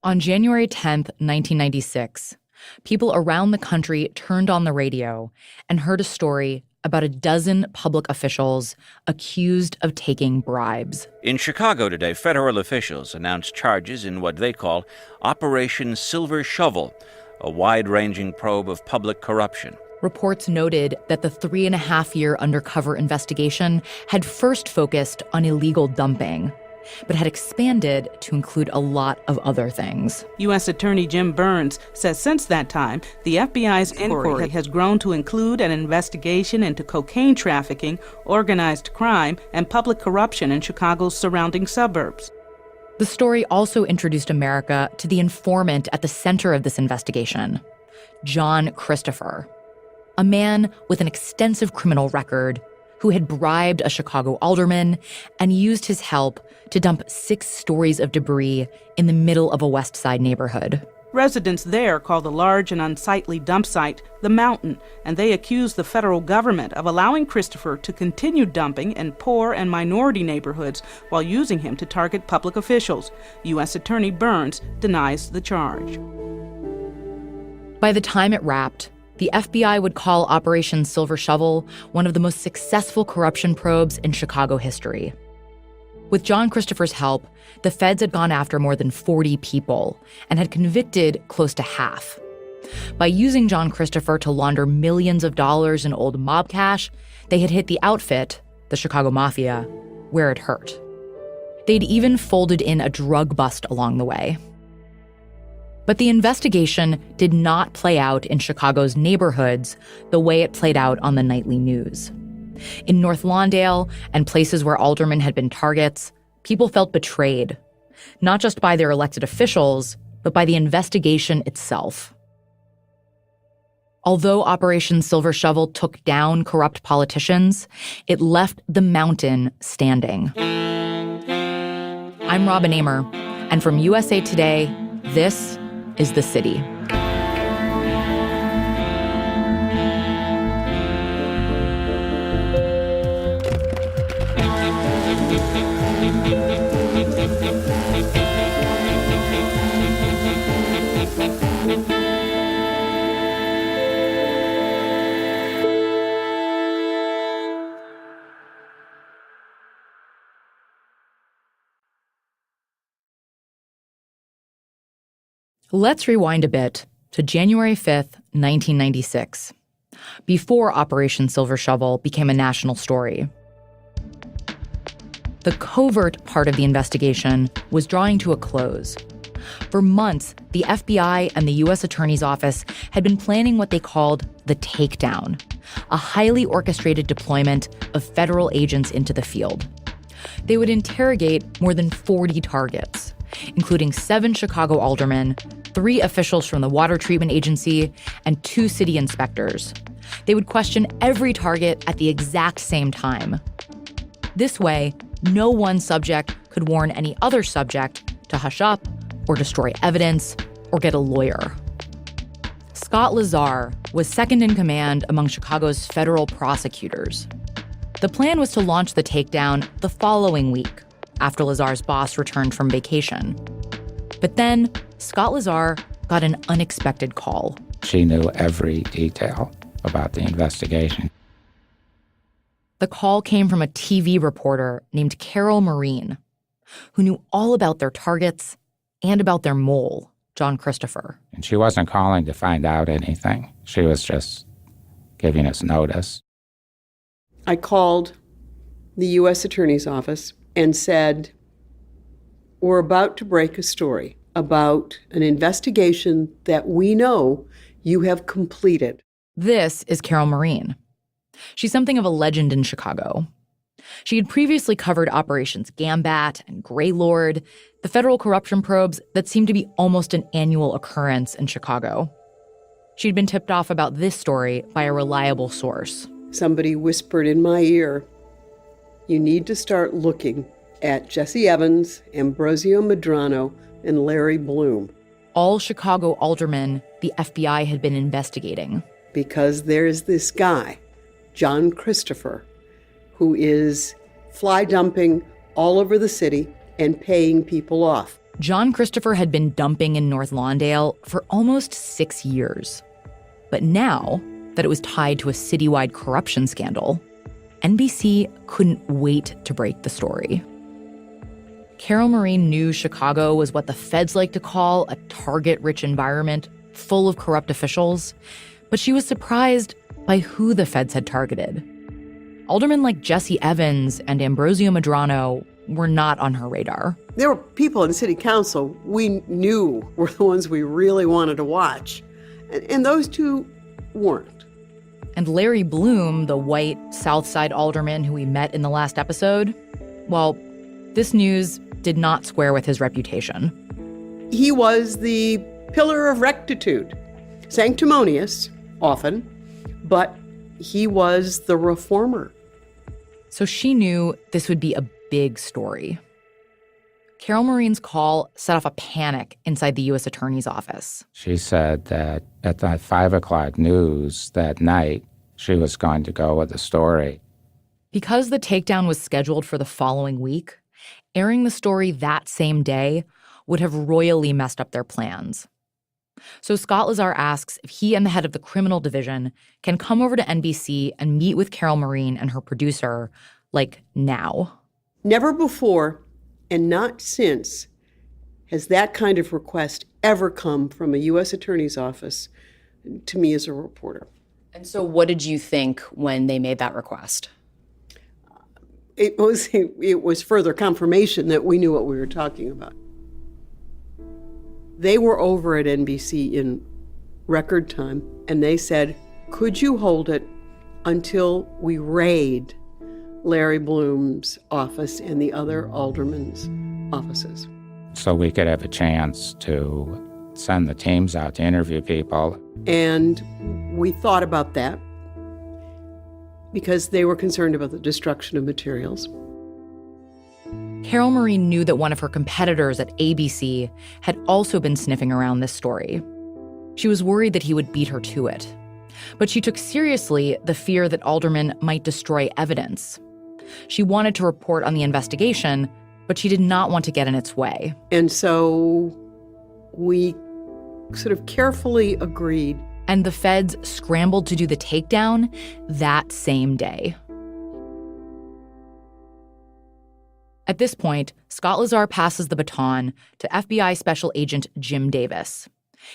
On January 10th, 1996, people around the country turned on the radio and heard a story about a dozen public officials accused of taking bribes. In Chicago today, federal officials announced charges in what they call Operation Silver Shovel, a wide-ranging probe of public corruption. Reports noted that the 3.5-year undercover investigation had first focused on illegal dumping, but had expanded to include a lot of other things. U.S. Attorney Jim Burns says since that time, the FBI's inquiry has grown to include an investigation into cocaine trafficking, organized crime, and public corruption in Chicago's surrounding suburbs. The story also introduced America to the informant at the center of this investigation, John Christopher, a man with an extensive criminal record who had bribed a Chicago alderman and used his help to dump 6 stories of debris in the middle of a West Side neighborhood. Residents there call the large and unsightly dump site the Mountain, and they accuse the federal government of allowing Christopher to continue dumping in poor and minority neighborhoods while using him to target public officials. U.S. Attorney Burns denies the charge. By the time it wrapped, the FBI would call Operation Silver Shovel one of the most successful corruption probes in Chicago history. With John Christopher's help, the feds had gone after more than 40 people and had convicted close to half. By using John Christopher to launder millions of dollars in old mob cash, they had hit the outfit, the Chicago Mafia, where it hurt. They'd even folded in a drug bust along the way. But the investigation did not play out in Chicago's neighborhoods the way it played out on the nightly news. In North Lawndale and places where aldermen had been targets, people felt betrayed, not just by their elected officials, but by the investigation itself. Although Operation Silver Shovel took down corrupt politicians, it left the Mountain standing. I'm Robin Amer, and from USA Today, this is The City. Let's rewind a bit to January 5th, 1996, before Operation Silver Shovel became a national story. The covert part of the investigation was drawing to a close. For months, the FBI and the U.S. Attorney's Office had been planning what they called the Takedown, a highly orchestrated deployment of federal agents into the field. They would interrogate more than 40 targets, including 7 Chicago aldermen, 3 officials from the Water Treatment Agency, and 2 city inspectors. They would question every target at the exact same time. This way, no one subject could warn any other subject to hush up or destroy evidence or get a lawyer. Scott Lazar was second in command among Chicago's federal prosecutors. The plan was to launch the takedown the following week, after Lazar's boss returned from vacation. But then, Scott Lazar got an unexpected call. She knew every detail about the investigation. The call came from a TV reporter named Carol Marine, who knew all about their targets and about their mole, John Christopher. And she wasn't calling to find out anything. She was just giving us notice. I called the U.S. Attorney's Office and said, we're about to break a story about an investigation that we know you have completed. This is Carol Marine. She's something of a legend in Chicago. She had previously covered Operations Gambat and Greylord, the federal corruption probes that seemed to be almost an annual occurrence in Chicago. She'd been tipped off about this story by a reliable source. Somebody whispered in my ear, you need to start looking at Jesse Evans, Ambrosio Medrano, and Larry Bloom. All Chicago aldermen the FBI had been investigating. Because there's this guy, John Christopher, who is fly dumping all over the city and paying people off. John Christopher had been dumping in North Lawndale for almost 6 years. But now that it was tied to a citywide corruption scandal, NBC couldn't wait to break the story. Carol Marie knew Chicago was what the feds like to call a target-rich environment full of corrupt officials, but she was surprised by who the feds had targeted. Aldermen like Jesse Evans and Ambrosio Medrano were not on her radar. There were people in city council we knew were the ones we really wanted to watch, and those two weren't. And Larry Bloom, the white South Side alderman who we met in the last episode, well, this news did not square with his reputation. He was the pillar of rectitude, sanctimonious, often, but he was the reformer. So she knew this would be a big story. Carol Marine's call set off a panic inside the U.S. Attorney's office. She said that at the 5 o'clock news that night, she was going to go with the story. Because the takedown was scheduled for the following week, airing the story that same day would have royally messed up their plans. So Scott Lazar asks if he and the head of the criminal division can come over to NBC and meet with Carol Marine and her producer, like, now. Never before, and not since, has that kind of request ever come from a U.S. Attorney's office to me as a reporter. And so what did you think when they made that request? It was further confirmation that we knew what we were talking about. They were over at NBC in record time, and they said, could you hold it until we raid Larry Bloom's office and the other aldermen's offices? So we could have a chance to send the teams out to interview people. And we thought about that because they were concerned about the destruction of materials. Carol Marine knew that one of her competitors at ABC had also been sniffing around this story. She was worried that he would beat her to it. But she took seriously the fear that aldermen might destroy evidence. She wanted to report on the investigation, but she did not want to get in its way. And so we sort of carefully agreed. And the feds scrambled to do the takedown that same day. At this point, Scott Lazar passes the baton to FBI Special Agent Jim Davis.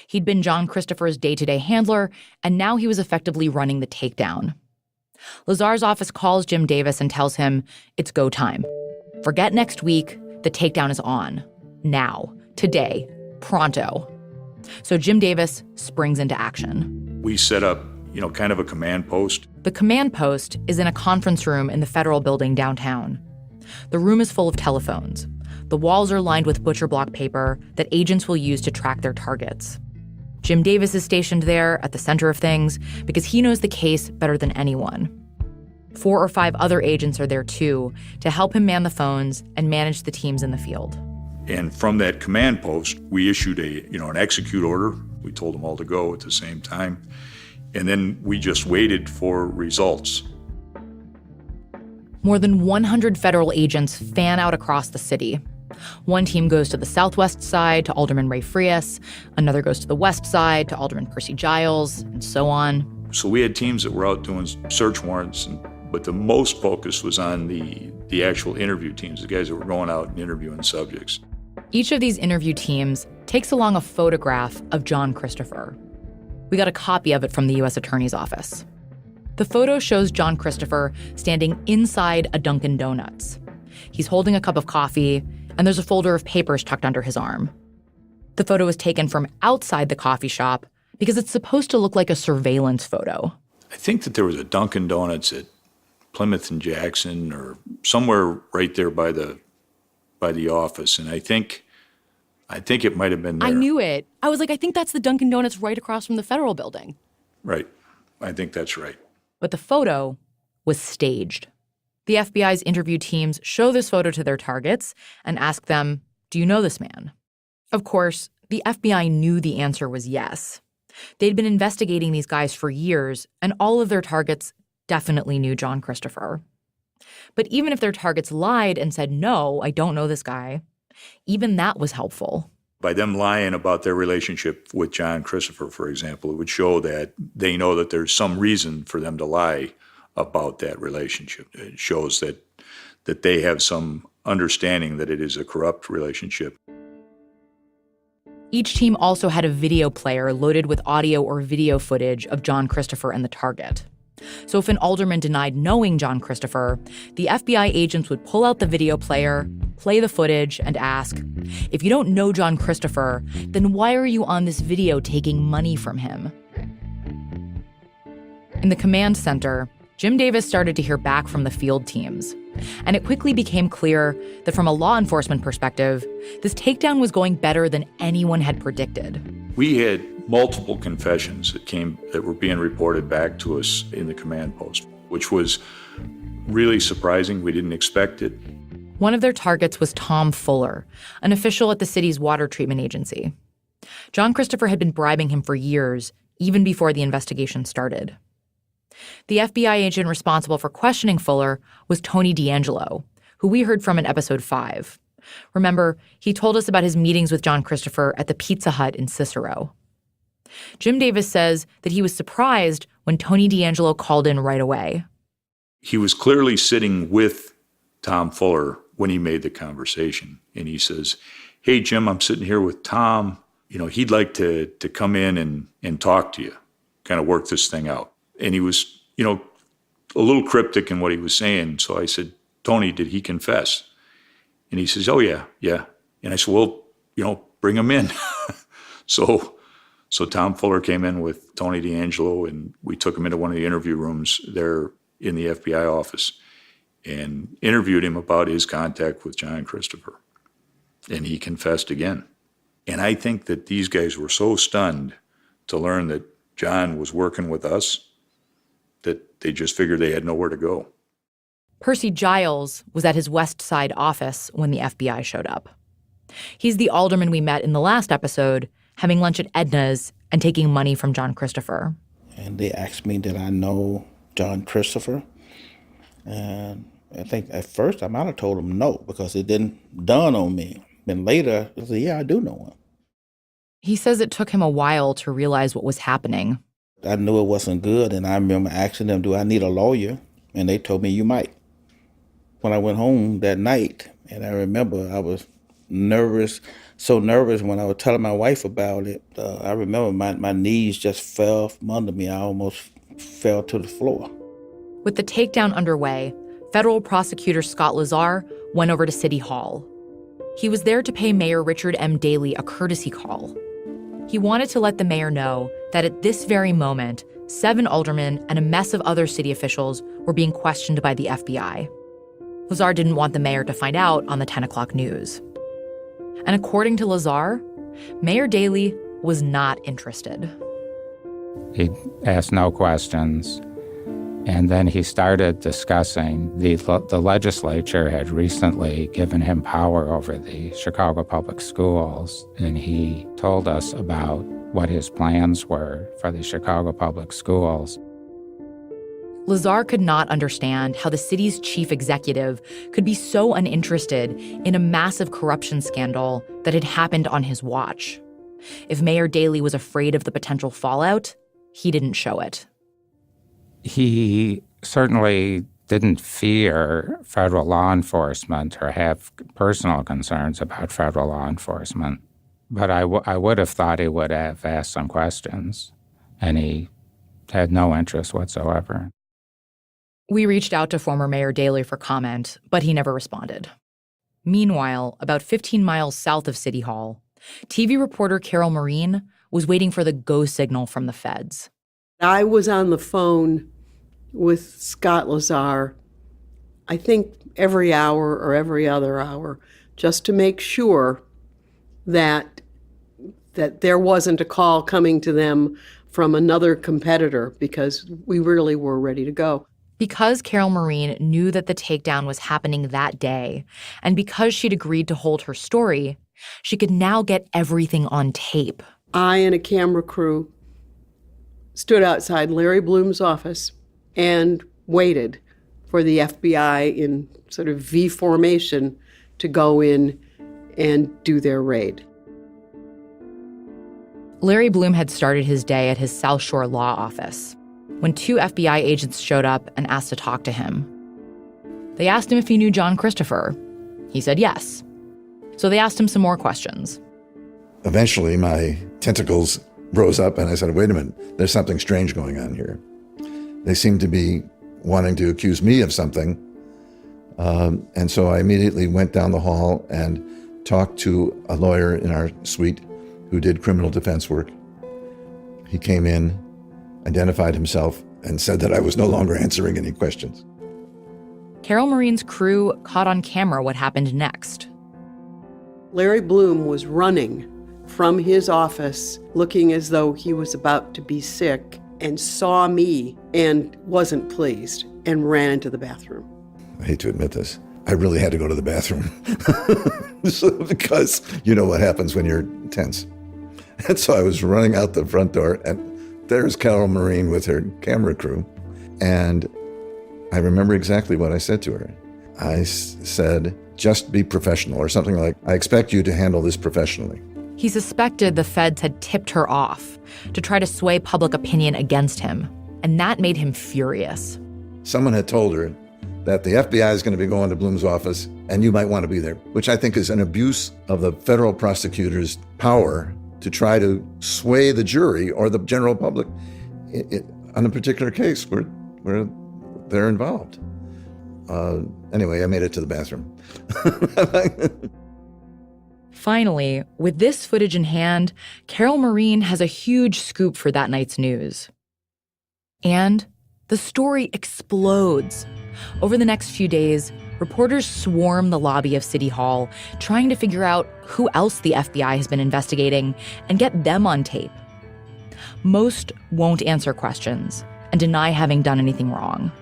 He'd been John Christopher's day-to-day handler, and now he was effectively running the takedown. Lazar's office calls Jim Davis and tells him it's go time. Forget next week, the takedown is on. Now, today, pronto. So Jim Davis springs into action. We set up, kind of a command post. The command post is in a conference room in the Federal Building downtown. The room is full of telephones. The walls are lined with butcher block paper that agents will use to track their targets. Jim Davis is stationed there at the center of things because he knows the case better than anyone. 4 or 5 other agents are there too to help him man the phones and manage the teams in the field. And from that command post, we issued an execute order. We told them all to go at the same time. And then we just waited for results. More than 100 federal agents fan out across the city. One team goes to the southwest side to Alderman Ray Frias, another goes to the west side to Alderman Percy Giles, and so on. So we had teams that were out doing search warrants, but the most focus was on the actual interview teams, the guys that were going out and interviewing subjects. Each of these interview teams takes along a photograph of John Christopher. We got a copy of it from the U.S. Attorney's office. The photo shows John Christopher standing inside a Dunkin' Donuts. He's holding a cup of coffee, and there's a folder of papers tucked under his arm. The photo was taken from outside the coffee shop because it's supposed to look like a surveillance photo. I think that there was a Dunkin' Donuts at Plymouth and Jackson or somewhere right there by the office, and I think it might have been there. I knew it. I was like, I think that's the Dunkin' Donuts right across from the Federal Building. Right. I think that's right. But the photo was staged. The FBI's interview teams show this photo to their targets and ask them, do you know this man? Of course, the FBI knew the answer was yes. They'd been investigating these guys for years, and all of their targets definitely knew John Christopher. But even if their targets lied and said, no, I don't know this guy, Even that was helpful. By them lying about their relationship with John Christopher, for example, it would show that they know that there's some reason for them to lie about that relationship. It shows that they have some understanding that it is a corrupt relationship. Each team also had a video player loaded with audio or video footage of John Christopher and the target. So if an alderman denied knowing John Christopher, the FBI agents would pull out the video player, play the footage, and ask, if you don't know John Christopher, then why are you on this video taking money from him? In the command center, Jim Davis started to hear back from the field teams. And it quickly became clear that from a law enforcement perspective, this takedown was going better than anyone had predicted. We had multiple confessions that were being reported back to us in the command post, which was really surprising. We didn't expect it. One of their targets was Tom Fuller, an official at the city's water treatment agency. John Christopher had been bribing him for years, even before the investigation started. The FBI agent responsible for questioning Fuller was Tony D'Angelo, who we heard from in episode 5. Remember, he told us about his meetings with John Christopher at the Pizza Hut in Cicero. Jim Davis says that he was surprised when Tony D'Angelo called in right away. He was clearly sitting with Tom Fuller when he made the conversation. And he says, hey, Jim, I'm sitting here with Tom. He'd like to come in and talk to you, kind of work this thing out. And he was, a little cryptic in what he was saying. So I said, Tony, did he confess? And he says, oh, yeah. And I said, well, bring him in. So Tom Fuller came in with Tony D'Angelo, and we took him into one of the interview rooms there in the FBI office and interviewed him about his contact with John Christopher. And he confessed again. And I think that these guys were so stunned to learn that John was working with us that they just figured they had nowhere to go. Percy Giles was at his West Side office when the FBI showed up. He's the alderman we met in the last episode, having lunch at Edna's and taking money from John Christopher. And they asked me, did I know John Christopher? And I think at first I might have told them no, because it didn't dawn on me. Then later, I said, yeah, I do know him. He says it took him a while to realize what was happening. I knew it wasn't good, and I remember asking them, do I need a lawyer? And they told me, you might. When I went home that night, and I remember I was nervous, so nervous when I was telling my wife about it. I remember my knees just fell from under me. I almost fell to the floor. With the takedown underway, federal prosecutor Scott Lazar went over to City Hall. He was there to pay Mayor Richard M. Daley a courtesy call. He wanted to let the mayor know that at this very moment, 7 aldermen and a mess of other city officials were being questioned by the FBI. Lazar didn't want the mayor to find out on the 10 o'clock news. And according to Lazar, Mayor Daley was not interested. He asked no questions. And then he started discussing the legislature had recently given him power over the Chicago Public Schools, and he told us about what his plans were for the Chicago Public Schools. Lazar could not understand how the city's chief executive could be so uninterested in a massive corruption scandal that had happened on his watch. If Mayor Daley was afraid of the potential fallout, he didn't show it. He certainly didn't fear federal law enforcement or have personal concerns about federal law enforcement. But I would have thought he would have asked some questions, and he had no interest whatsoever. We reached out to former Mayor Daley for comment, but he never responded. Meanwhile, about 15 miles south of City Hall, TV reporter Carol Marine was waiting for the go signal from the feds. I was on the phone with Scott Lazar, I think every hour or every other hour, just to make sure that there wasn't a call coming to them from another competitor, because we really were ready to go. Because Carol Marine knew that the takedown was happening that day, and because she'd agreed to hold her story, she could now get everything on tape. I and a camera crew stood outside Larry Bloom's office and waited for the FBI in sort of V formation to go in and do their raid. Larry Bloom had started his day at his South Shore law office when two FBI agents showed up and asked to talk to him. They asked him if he knew John Christopher. He said yes. So they asked him some more questions. Eventually, my tentacles rose up and I said, wait a minute, there's something strange going on here. They seem to be wanting to accuse me of something. And so I immediately went down the hall and talked to a lawyer in our suite who did criminal defense work. He came in, identified himself, and said that I was no longer answering any questions. Carol Marine's crew caught on camera what happened next. Larry Bloom was running from his office, looking as though he was about to be sick, and saw me and wasn't pleased and ran into the bathroom. I hate to admit this. I really had to go to the bathroom because you know what happens when you're tense. And so I was running out the front door, and there's Carol Marine with her camera crew. And I remember exactly what I said to her. I said, just be professional, or something like, I expect you to handle this professionally. He suspected the feds had tipped her off to try to sway public opinion against him, and that made him furious. Someone had told her that the FBI is going to be going to Bloom's office and you might want to be there, which I think is an abuse of the federal prosecutor's power to try to sway the jury or the general public on a particular case where they're involved. Anyway, I made it to the bathroom. Finally, with this footage in hand, Carol Marine has a huge scoop for that night's news. And the story explodes. Over the next few days, reporters swarm the lobby of City Hall, trying to figure out who else the FBI has been investigating and get them on tape. Most won't answer questions and deny having done anything wrong.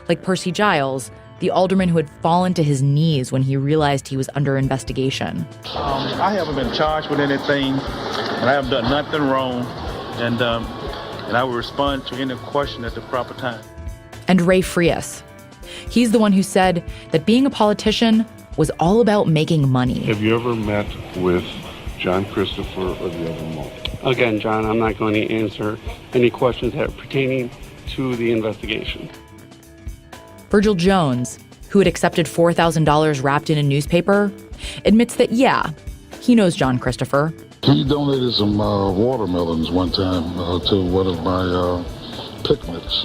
Like Percy Giles, the alderman who had fallen to his knees when he realized he was under investigation. I haven't been charged with anything, and I have done nothing wrong, and I will respond to any question at the proper time. And Ray Frias. He's the one who said that being a politician was all about making money. Have you ever met with John Christopher or the other Mo? Again, John, I'm not going to answer any questions that are pertaining to the investigation. Virgil Jones, who had accepted $4,000 wrapped in a newspaper, admits that, yeah, he knows John Christopher. He donated some watermelons one time to one of my picnics,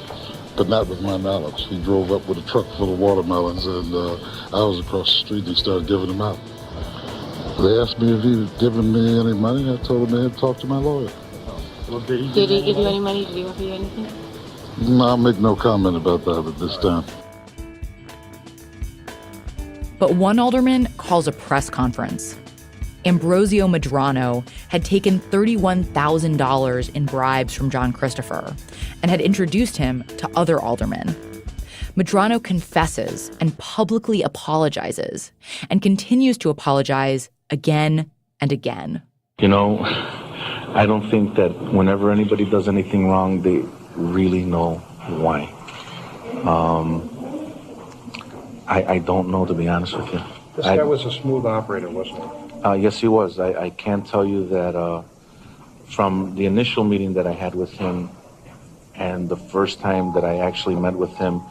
but not with my knowledge. He drove up with a truck full of watermelons, and I was across the street, and he started giving them out. They asked me if he'd given me any money. I told them they had to talk to my lawyer. Well, did he give you any money? Did he offer you anything? No, I'll make no comment about that at this time. But one alderman calls a press conference. Ambrosio Medrano had taken $31,000 in bribes from John Christopher and had introduced him to other aldermen. Medrano confesses and publicly apologizes and continues to apologize again and again. You know, I don't think that whenever anybody does anything wrong, they really know why. I don't know, to be honest with you. This guy was a smooth operator, wasn't he? Yes, he was. I can tell you that from the initial meeting that I had with him and the first time that I actually met with him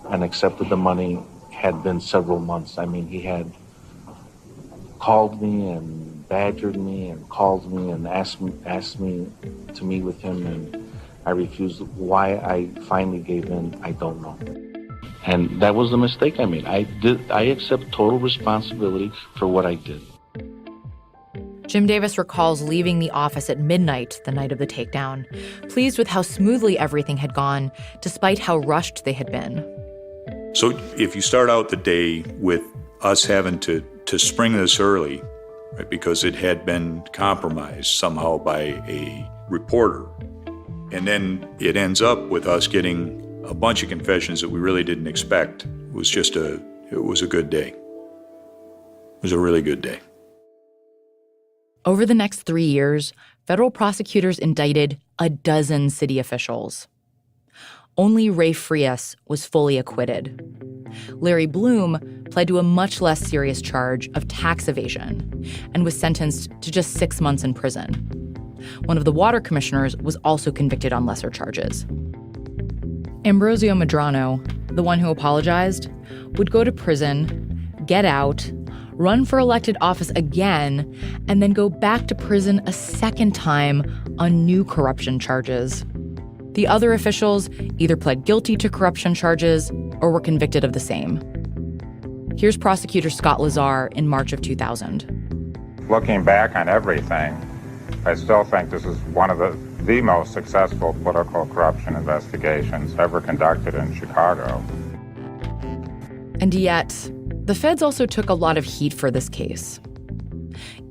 and accepted the money had been several months. I mean, he had called me and badgered me and called me and asked me to meet with him, and I refused. Why I finally gave in, I don't know. And that was the mistake I made. I accept total responsibility for what I did. Jim Davis recalls leaving the office at midnight the night of the takedown, pleased with how smoothly everything had gone, despite how rushed they had been. So if you start out the day with us having to spring this early, right, because it had been compromised somehow by a reporter, and then it ends up with us getting a bunch of confessions that we really didn't expect, it was a good day. It was a really good day. Over the next 3 years, federal prosecutors indicted a dozen city officials. only Ray Frias was fully acquitted. Larry Bloom pled to a much less serious charge of tax evasion and was sentenced to just 6 months in prison. One of the water commissioners was also convicted on lesser charges. Ambrosio Medrano, the one who apologized, would go to prison, get out, run for elected office again, and then go back to prison a second time on new corruption charges. The other officials either pled guilty to corruption charges or were convicted of the same. Here's prosecutor Scott Lazar in March of 2000. Looking back on everything, I still think this is one of the most successful political corruption investigations ever conducted in Chicago. And yet, the feds also took a lot of heat for this case.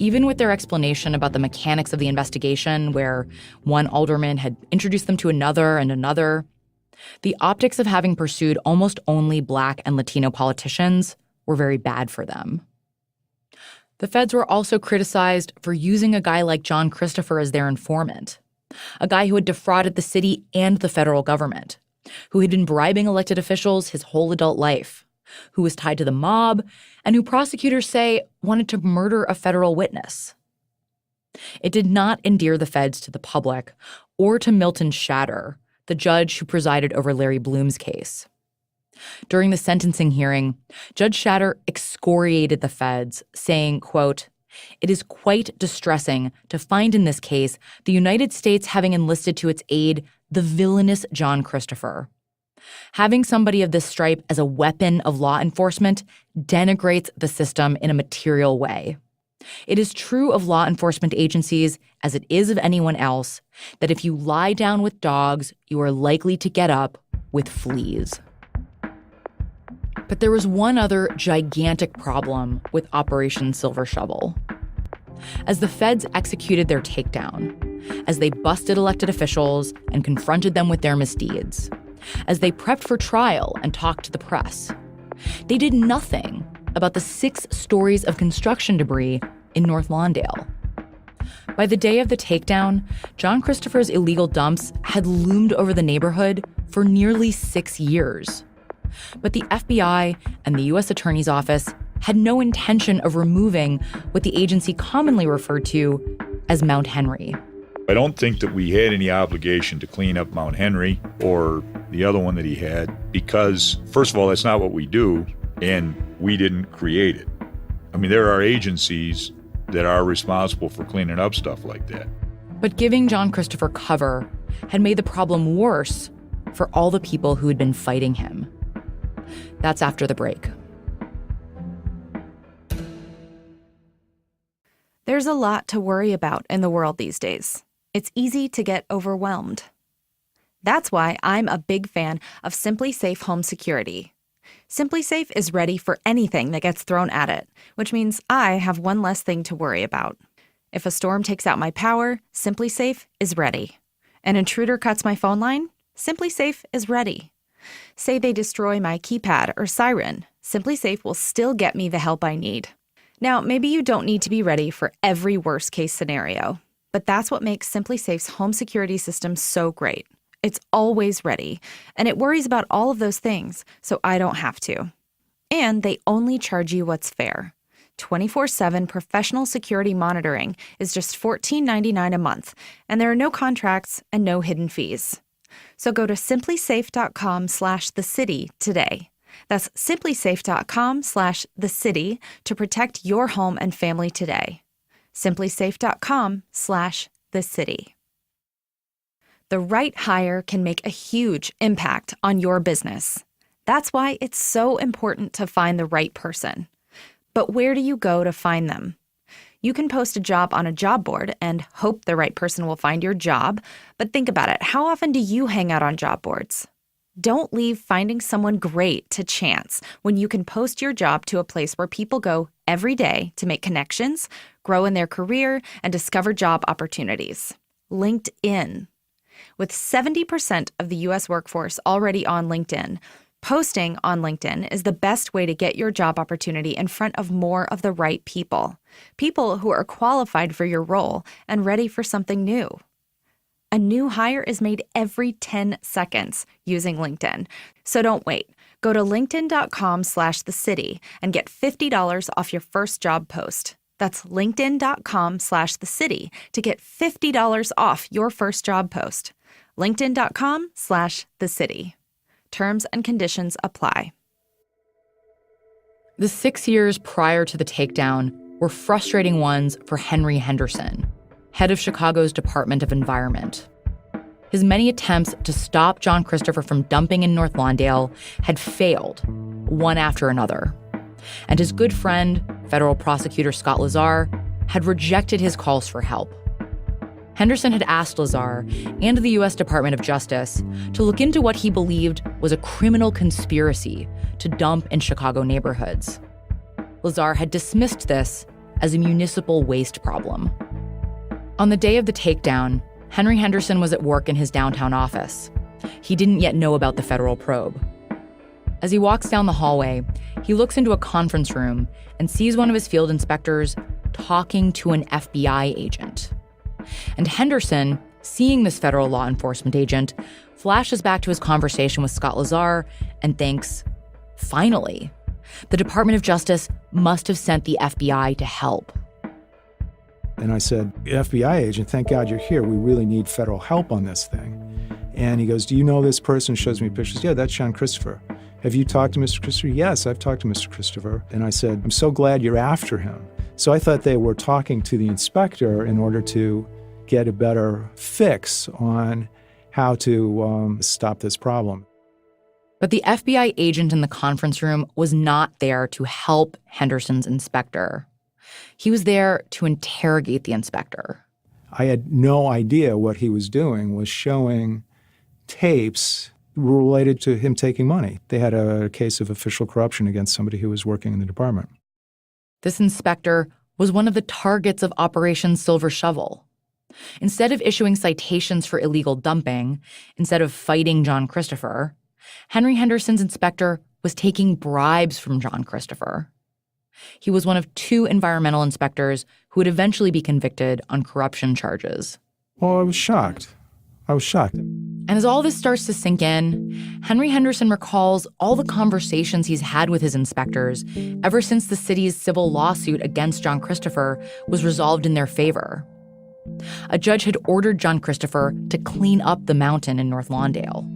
Even with their explanation about the mechanics of the investigation, where one alderman had introduced them to another and another, the optics of having pursued almost only Black and Latino politicians were very bad for them. The feds were also criticized for using a guy like John Christopher as their informant, a guy who had defrauded the city and the federal government, who had been bribing elected officials his whole adult life, who was tied to the mob, and who prosecutors say wanted to murder a federal witness. It did not endear the feds to the public or to Milton Shatter, the judge who presided over Larry Bloom's case. During the sentencing hearing, Judge Shatter excoriated the feds, saying, quote, "It is quite distressing to find in this case the United States having enlisted to its aid the villainous John Christopher. Having somebody of this stripe as a weapon of law enforcement denigrates the system in a material way. It is true of law enforcement agencies, as it is of anyone else, that if you lie down with dogs, you are likely to get up with fleas." But there was one other gigantic problem with Operation Silver Shovel. As the feds executed their takedown, as they busted elected officials and confronted them with their misdeeds, as they prepped for trial and talked to the press, they did nothing about the 6 stories of construction debris in North Lawndale. By the day of the takedown, John Christopher's illegal dumps had loomed over the neighborhood for nearly 6 years. But the FBI and the U.S. Attorney's Office had no intention of removing what the agency commonly referred to as Mount Henry. I don't think that we had any obligation to clean up Mount Henry or the other one that he had because, first of all, that's not what we do, and we didn't create it. I mean, there are agencies that are responsible for cleaning up stuff like that. But giving John Christopher cover had made the problem worse for all the people who had been fighting him. That's after the break. There's a lot to worry about in the world these days. It's easy to get overwhelmed. That's why I'm a big fan of Simply Safe Home Security. Simply Safe is ready for anything that gets thrown at it, which means I have one less thing to worry about. If a storm takes out my power, Simply Safe is ready. An intruder cuts my phone line, Simply Safe is ready. Say they destroy my keypad or siren, Simply Safe will still get me the help I need. Now, maybe you don't need to be ready for every worst-case scenario, but that's what makes Simply Safe's home security system so great. It's always ready, and it worries about all of those things, so I don't have to. And they only charge you what's fair. 24/7 professional security monitoring is just $14.99 a month, and there are no contracts and no hidden fees. So go to simplysafe.com/thecity today. That's simplysafe.com/thecity to protect your home and family today. simplysafe.com/thecity. The right hire can make a huge impact on your business. That's why it's so important to find the right person. But where do you go to find them? You can post a job on a job board and hope the right person will find your job, but think about it. How often do you hang out on job boards? Don't leave finding someone great to chance when you can post your job to a place where people go every day to make connections, grow in their career, and discover job opportunities. LinkedIn. With 70% of the U.S. workforce already on LinkedIn, posting on LinkedIn is the best way to get your job opportunity in front of more of the right people. People who are qualified for your role and ready for something new. A new hire is made every 10 seconds using LinkedIn. So don't wait. Go to linkedin.com/thecity and get $50 off your first job post. That's linkedin.com/thecity to get $50 off your first job post. linkedin.com/thecity. Terms and conditions apply. The 6 years prior to the takedown were frustrating ones for Henry Henderson, head of Chicago's Department of Environment. His many attempts to stop John Christopher from dumping in North Lawndale had failed, one after another. And his good friend, federal prosecutor Scott Lazar, had rejected his calls for help. Henderson had asked Lazar and the U.S. Department of Justice to look into what he believed was a criminal conspiracy to dump in Chicago neighborhoods. Lazar had dismissed this as a municipal waste problem. On the day of the takedown, Henry Henderson was at work in his downtown office. He didn't yet know about the federal probe. As he walks down the hallway, he looks into a conference room and sees one of his field inspectors talking to an FBI agent. And Henderson, seeing this federal law enforcement agent, flashes back to his conversation with Scott Lazar and thinks, finally, the Department of Justice must have sent the FBI to help. And I said, FBI agent, thank God you're here. We really need federal help on this thing. And he goes, do you know this person? Shows me pictures. Yeah, that's John Christopher. Have you talked to Mr. Christopher? Yes, I've talked to Mr. Christopher. And I said, I'm so glad you're after him. So I thought they were talking to the inspector in order to get a better fix on how to stop this problem. But the FBI agent in the conference room was not there to help Henderson's inspector. He was there to interrogate the inspector. I had no idea what he was doing was showing tapes related to him taking money. They had a case of official corruption against somebody who was working in the department. This inspector was one of the targets of Operation Silver Shovel. Instead of issuing citations for illegal dumping, instead of fighting John Christopher, Henry Henderson's inspector was taking bribes from John Christopher. He was one of 2 environmental inspectors who would eventually be convicted on corruption charges. Well, I was shocked. And as all this starts to sink in, Henry Henderson recalls all the conversations he's had with his inspectors ever since the city's civil lawsuit against John Christopher was resolved in their favor. A judge had ordered John Christopher to clean up the mountain in North Lawndale.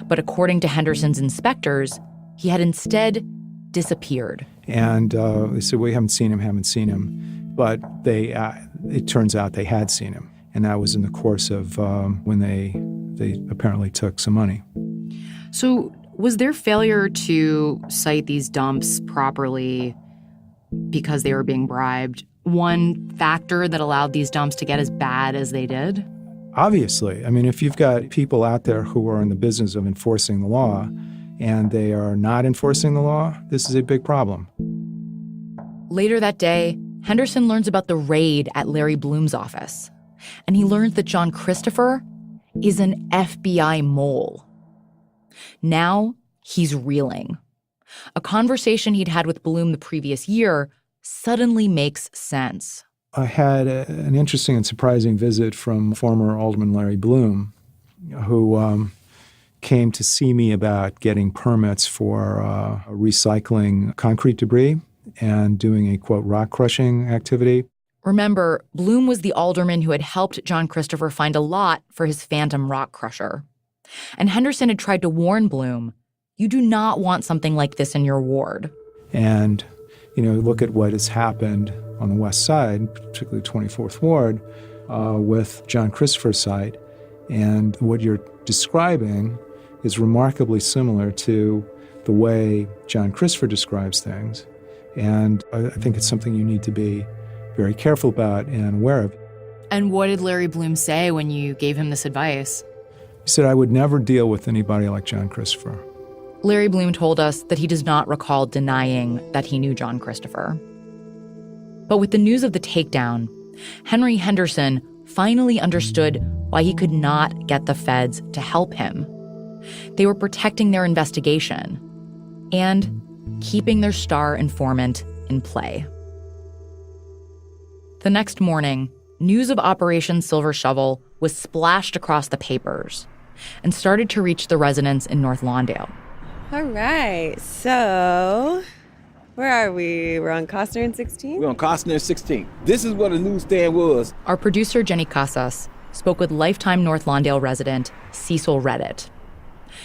But according to Henderson's inspectors, he had instead disappeared. And they said, we haven't seen him. But it turns out they had seen him. And that was in the course of when they apparently took some money. So was their failure to cite these dumps properly because they were being bribed one factor that allowed these dumps to get as bad as they did? Obviously. I mean, if you've got people out there who are in the business of enforcing the law and they are not enforcing the law, this is a big problem. Later that day, Henderson learns about the raid at Larry Bloom's office. And he learns that John Christopher is an FBI mole. Now he's reeling. A conversation he'd had with Bloom the previous year suddenly makes sense. I had an interesting and surprising visit from former Alderman Larry Bloom, who came to see me about getting permits for recycling concrete debris and doing a, quote, rock crushing activity. Remember, Bloom was the alderman who had helped John Christopher find a lot for his phantom rock crusher. And Henderson had tried to warn Bloom, you do not want something like this in your ward. And, look at what has happened on the west side, particularly 24th Ward, with John Christopher's site. And what you're describing is remarkably similar to the way John Christopher describes things. And I think it's something you need to be very careful about and aware of. And what did Larry Bloom say when you gave him this advice? He said, I would never deal with anybody like John Christopher. Larry Bloom told us that he does not recall denying that he knew John Christopher. But with the news of the takedown, Henry Henderson finally understood why he could not get the feds to help him. They were protecting their investigation and keeping their star informant in play. The next morning, news of Operation Silver Shovel was splashed across the papers and started to reach the residents in North Lawndale. All right, so where are we? We're on Costner and 16? We're on Costner and 16. This is what a newsstand was. Our producer, Jenny Casas, spoke with lifetime North Lawndale resident Cecil Reddit.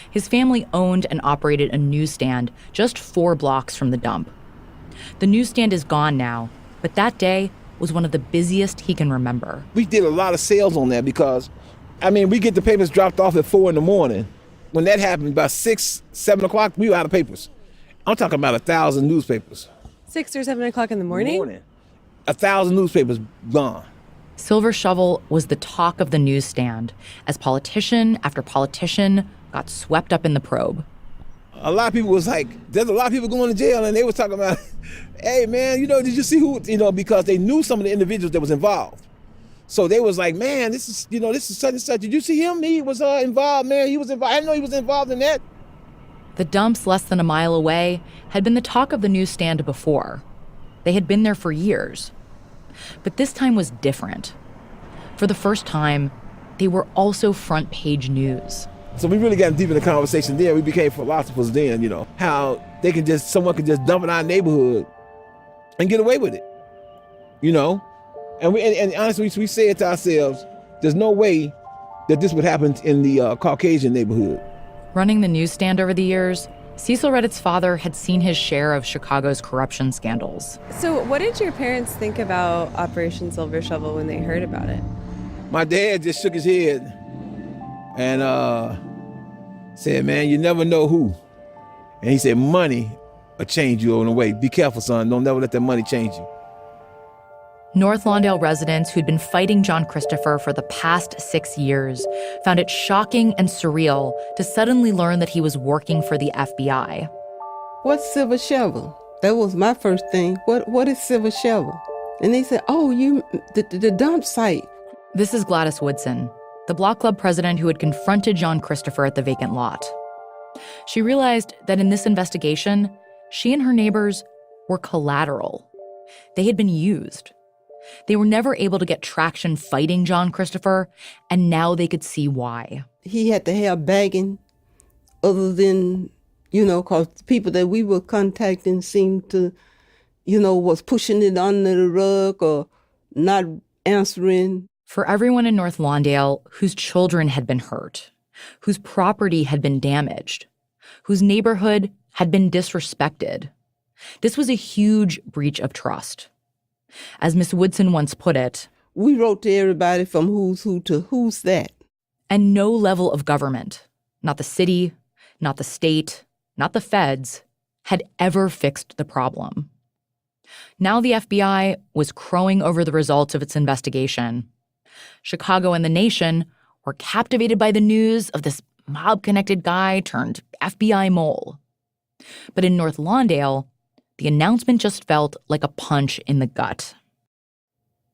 His family owned and operated a newsstand just 4 blocks from the dump. The newsstand is gone now, but that day was one of the busiest he can remember. We did a lot of sales on that because, we get the papers dropped off at 4 in the morning. When that happened, about 6, 7 o'clock, we were out of papers. I'm talking about 1,000 newspapers. 6 or 7 o'clock in the morning? 1,000 newspapers gone. Silver Shovel was the talk of the newsstand as politician after politician got swept up in the probe. A lot of people was like, there's a lot of people going to jail, and they was talking about, hey, man, did you see who, because they knew some of the individuals that was involved. So they was like, man, this is such and such. Did you see him? He was involved, man. He was involved. I didn't know he was involved in that. The dumps less than a mile away had been the talk of the newsstand before. They had been there for years. But this time was different. For the first time, they were also front page news. So we really got deep in the conversation there. We became philosophers then, how someone can just dump in our neighborhood and get away with it, And honestly, we say it to ourselves, there's no way that this would happen in the Caucasian neighborhood. Running the newsstand over the years, Cecil Reddit's father had seen his share of Chicago's corruption scandals. So what did your parents think about Operation Silver Shovel when they heard about it? My dad just shook his head and said, man, you never know who. And he said, money will change you in a way. Be careful, son. Don't never let that money change you. North Lawndale residents who'd been fighting John Christopher for the past 6 years found it shocking and surreal to suddenly learn that he was working for the FBI. What's Silver Shovel? That was my first thing. What is Silver Shovel? And they said, the dump site. This is Gladys Woodson, the block club president who had confronted John Christopher at the vacant lot. She realized that in this investigation, she and her neighbors were collateral. They had been used. They were never able to get traction fighting John Christopher, and now they could see why. He had to have bagging other than, because the people that we were contacting seemed to, was pushing it under the rug or not answering. For everyone in North Lawndale whose children had been hurt, whose property had been damaged, whose neighborhood had been disrespected, this was a huge breach of trust. As Miss Woodson once put it, we wrote to everybody from who's who to who's that. And no level of government, not the city, not the state, not the feds, had ever fixed the problem. Now the FBI was crowing over the results of its investigation. Chicago and the nation were captivated by the news of this mob-connected guy turned FBI mole. But in North Lawndale, the announcement just felt like a punch in the gut.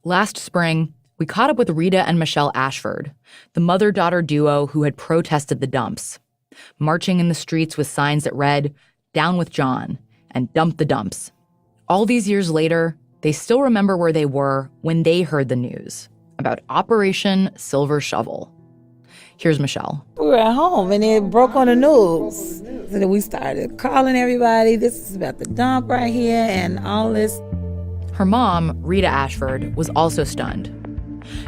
Last spring, we caught up with Rita and Michelle Ashford, the mother-daughter duo who had protested the dumps, marching in the streets with signs that read, "Down with John," and "Dump the dumps." All these years later, they still remember where they were when they heard the news about Operation Silver Shovel. Here's Michelle. We were at home and it broke on the news. So then we started calling everybody. This is about the dump right here and all this. Her mom, Rita Ashford, was also stunned.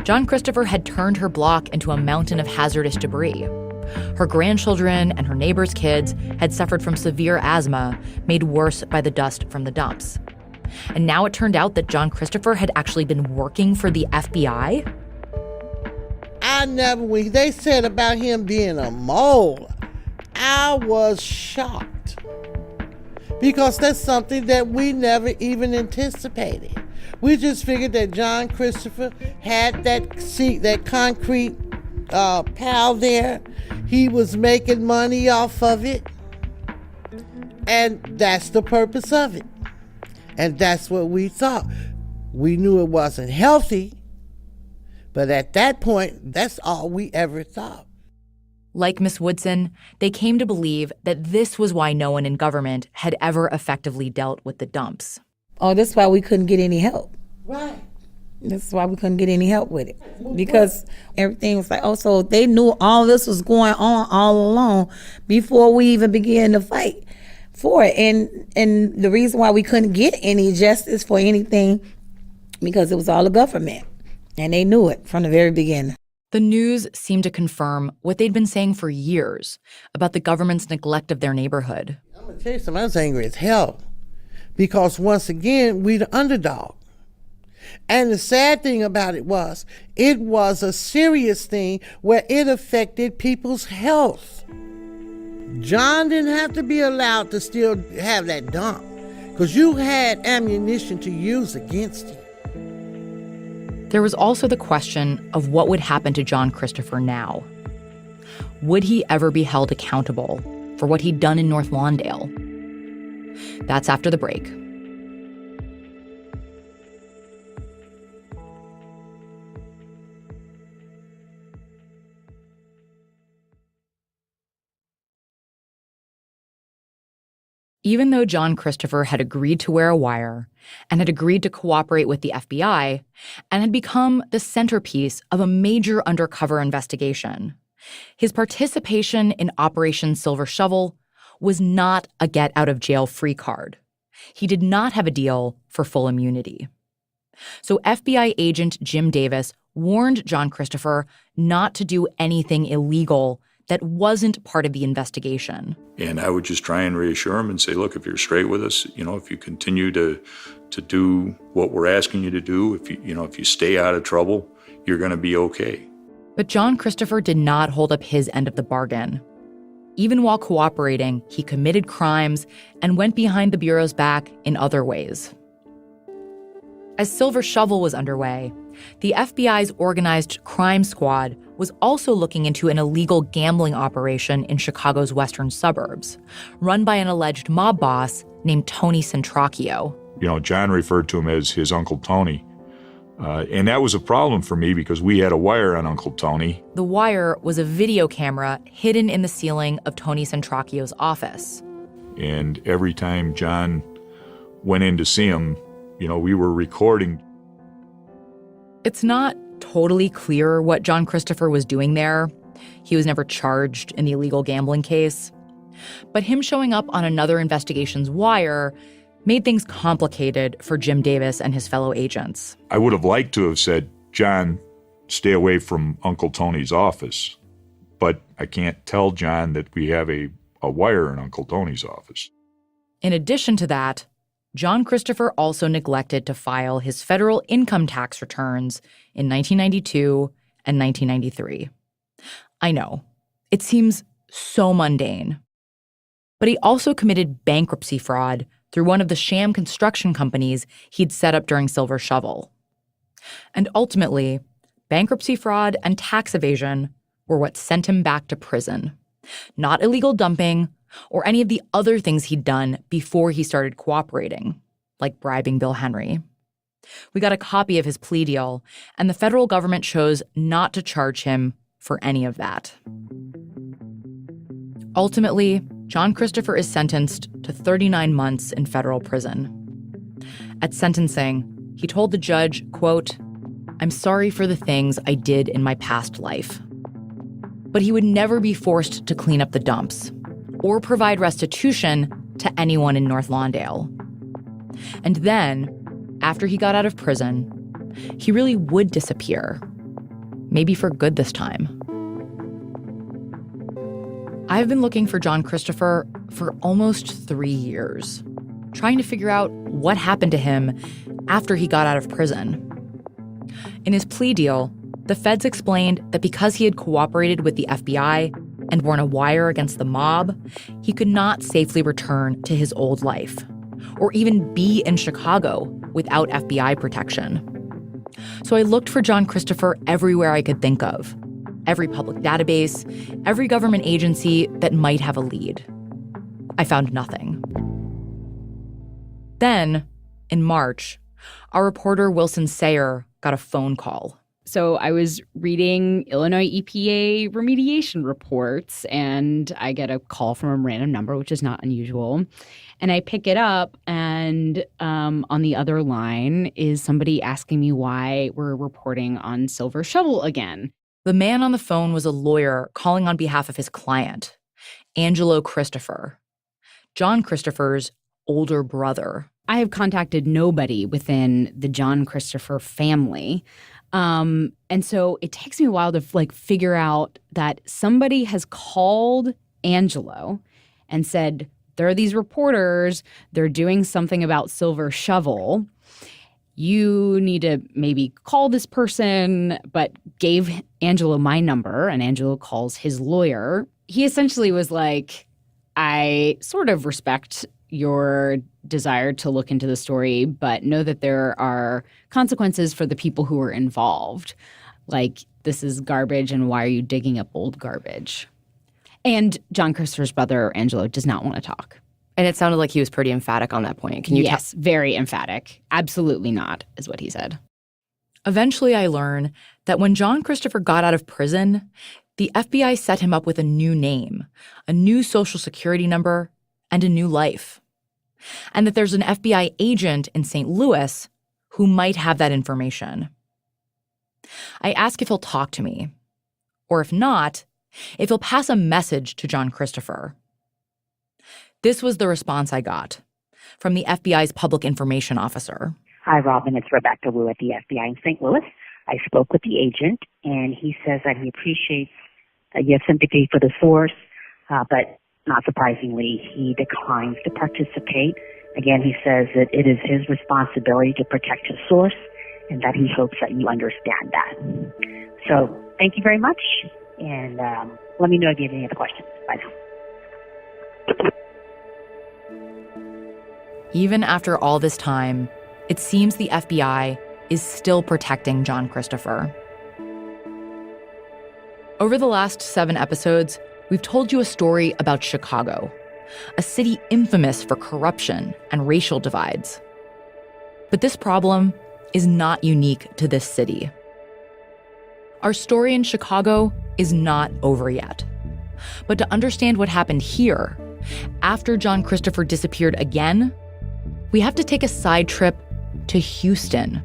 John Christopher had turned her block into a mountain of hazardous debris. Her grandchildren and her neighbors' kids had suffered from severe asthma, made worse by the dust from the dumps. And now it turned out that John Christopher had actually been working for the FBI? When they said about him being a mole, I was shocked. Because that's something that we never even anticipated. We just figured that John Christopher had that concrete pile there. He was making money off of it. And that's the purpose of it. And that's what we thought. We knew it wasn't healthy. But at that point, that's all we ever thought. Like Miss Woodson, they came to believe that this was why no one in government had ever effectively dealt with the dumps. Oh, that's why we couldn't get any help. Right. That's why we couldn't get any help with it, because everything was like, oh, so they knew all this was going on all along before we even began to fight for it. And the reason why we couldn't get any justice for anything, because it was all the government, and they knew it from the very beginning. The news seemed to confirm what they'd been saying for years about the government's neglect of their neighborhood. I'm going to tell you something, I was angry as hell, because once again, we the underdog. And the sad thing about it was a serious thing where it affected people's health. John didn't have to be allowed to still have that dump, because you had ammunition to use against him. There was also the question of what would happen to John Christopher now. Would he ever be held accountable for what he'd done in North Lawndale? That's after the break. Even though John Christopher had agreed to wear a wire and had agreed to cooperate with the FBI and had become the centerpiece of a major undercover investigation, his participation in Operation Silver Shovel was not a get-out-of-jail-free card. He did not have a deal for full immunity. So FBI agent Jim Davis warned John Christopher not to do anything illegal that wasn't part of the investigation. And I would just try and reassure him and say, look, if you're straight with us, if you continue to do what we're asking you to do, if you stay out of trouble, you're going to be okay. But John Christopher did not hold up his end of the bargain. Even while cooperating, he committed crimes and went behind the Bureau's back in other ways. As Silver Shovel was underway, the FBI's organized crime squad was also looking into an illegal gambling operation in Chicago's western suburbs, run by an alleged mob boss named Tony Centracchio. John referred to him as his Uncle Tony. And that was a problem for me because we had a wire on Uncle Tony. The wire was a video camera hidden in the ceiling of Tony Centracchio's office. And every time John went in to see him, we were recording. It's not totally clear what John Christopher was doing there. He was never charged in the illegal gambling case. But him showing up on another investigation's wire made things complicated for Jim Davis and his fellow agents. I would have liked to have said, John, stay away from Uncle Tony's office. But I can't tell John that we have a wire in Uncle Tony's office. In addition to that, John Christopher also neglected to file his federal income tax returns in 1992 and 1993. I know, it seems so mundane. But he also committed bankruptcy fraud through one of the sham construction companies he'd set up during Silver Shovel. And ultimately, bankruptcy fraud and tax evasion were what sent him back to prison. Not illegal dumping or any of the other things he'd done before he started cooperating, like bribing Bill Henry. We got a copy of his plea deal, and the federal government chose not to charge him for any of that. Ultimately, John Christopher is sentenced to 39 months in federal prison. At sentencing, he told the judge, quote, "I'm sorry for the things I did in my past life." But he would never be forced to clean up the dumps or provide restitution to anyone in North Lawndale. And then, after he got out of prison, he really would disappear. Maybe for good this time. I've been looking for John Christopher for almost 3 years, trying to figure out what happened to him after he got out of prison. In his plea deal, the feds explained that because he had cooperated with the FBI and worn a wire against the mob, he could not safely return to his old life, or even be in Chicago without FBI protection. So I looked for John Christopher everywhere I could think of. Every public database, every government agency that might have a lead. I found nothing. Then, in March, our reporter Wilson Sayer got a phone call. So I was reading Illinois EPA remediation reports, and I get a call from a random number, which is not unusual. And I pick it up, and on the other line is somebody asking me why we're reporting on Silver Shovel again. The man on the phone was a lawyer calling on behalf of his client, Angelo Christopher, John Christopher's older brother. I have contacted nobody within the John Christopher family. And so it takes me a while to figure out that somebody has called Angelo and said, there are these reporters, they're doing something about Silver Shovel. You need to maybe call this person, but gave Angelo my number, and Angelo calls his lawyer. He essentially was like, I sort of respect your desire to look into the story, but know that there are consequences for the people who are involved. Like, this is garbage, and why are you digging up old garbage? And John Christopher's brother, Angelo, does not want to talk. And it sounded like he was pretty emphatic on that point. Can you Yes, very emphatic. Absolutely not, is what he said. Eventually, I learned that when John Christopher got out of prison, the FBI set him up with a new name, a new social security number, and a new life. And that there's an FBI agent in St. Louis who might have that information. I ask if he'll talk to me, or if not, if he'll pass a message to John Christopher. This was the response I got from the FBI's public information officer. Hi, Robin. It's Rebecca Wu at the FBI in St. Louis. I spoke with the agent, and he says that he appreciates that you have sympathy for the source, but not surprisingly, he declines to participate. Again, he says that it is his responsibility to protect his source, and that he hopes that you understand that. So thank you very much, and let me know if you have any other questions. Bye now. Even after all this time, it seems the FBI is still protecting John Christopher. Over the last 7 episodes, we've told you a story about Chicago, a city infamous for corruption and racial divides. But this problem is not unique to this city. Our story in Chicago is not over yet. But to understand what happened here, after John Christopher disappeared again, we have to take a side trip to Houston,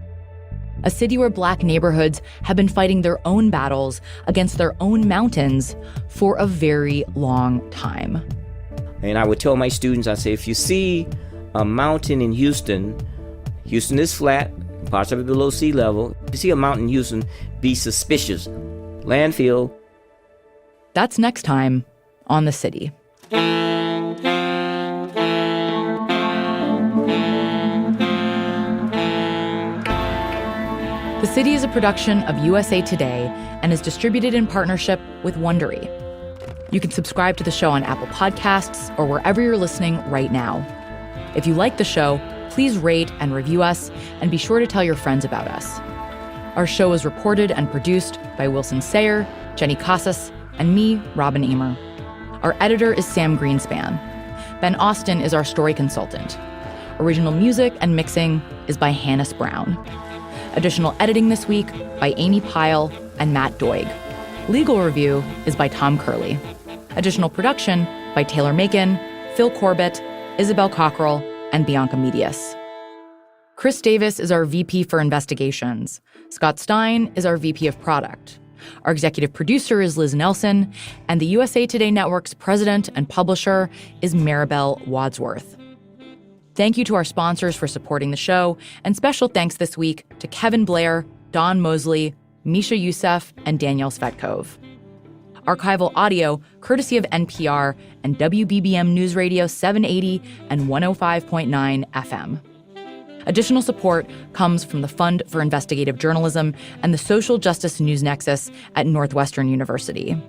a city where Black neighborhoods have been fighting their own battles against their own mountains for a very long time. And I would tell my students, I say, if you see a mountain in Houston, Houston is flat, parts of it below sea level. If you see a mountain in Houston, be suspicious. Landfill. That's next time on The City. The City is a production of USA Today and is distributed in partnership with Wondery. You can subscribe to the show on Apple Podcasts or wherever you're listening right now. If you like the show, please rate and review us, and be sure to tell your friends about us. Our show is reported and produced by Wilson Sayer, Jenny Casas, and me, Robin Emer. Our editor is Sam Greenspan. Ben Austin is our story consultant. Original music and mixing is by Hannes Brown. Additional editing this week by Amy Pyle and Matt Doig. Legal review is by Tom Curley. Additional production by Taylor Macon, Phil Corbett, Isabel Cockrell, and Bianca Medius. Chris Davis is our VP for Investigations. Scott Stein is our VP of Product. Our executive producer is Liz Nelson, and the USA Today Network's president and publisher is Maribel Wadsworth. Thank you to our sponsors for supporting the show, and special thanks this week to Kevin Blair, Don Mosley, Misha Youssef, and Danielle Svetkov. Archival audio courtesy of NPR and WBBM News Radio 780 and 105.9 FM. Additional support comes from the Fund for Investigative Journalism and the Social Justice News Nexus at Northwestern University.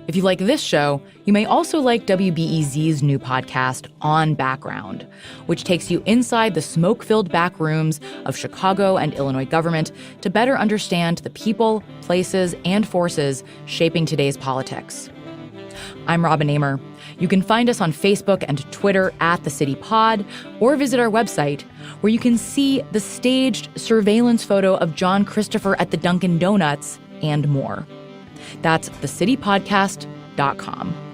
If you like this show, you may also like WBEZ's new podcast, On Background, which takes you inside the smoke-filled back rooms of Chicago and Illinois government to better understand the people, places, and forces shaping today's politics. I'm Robin Amer. You can find us on Facebook and Twitter at The City Pod, or visit our website, where you can see the staged surveillance photo of John Christopher at the Dunkin' Donuts and more. That's thecitypodcast.com.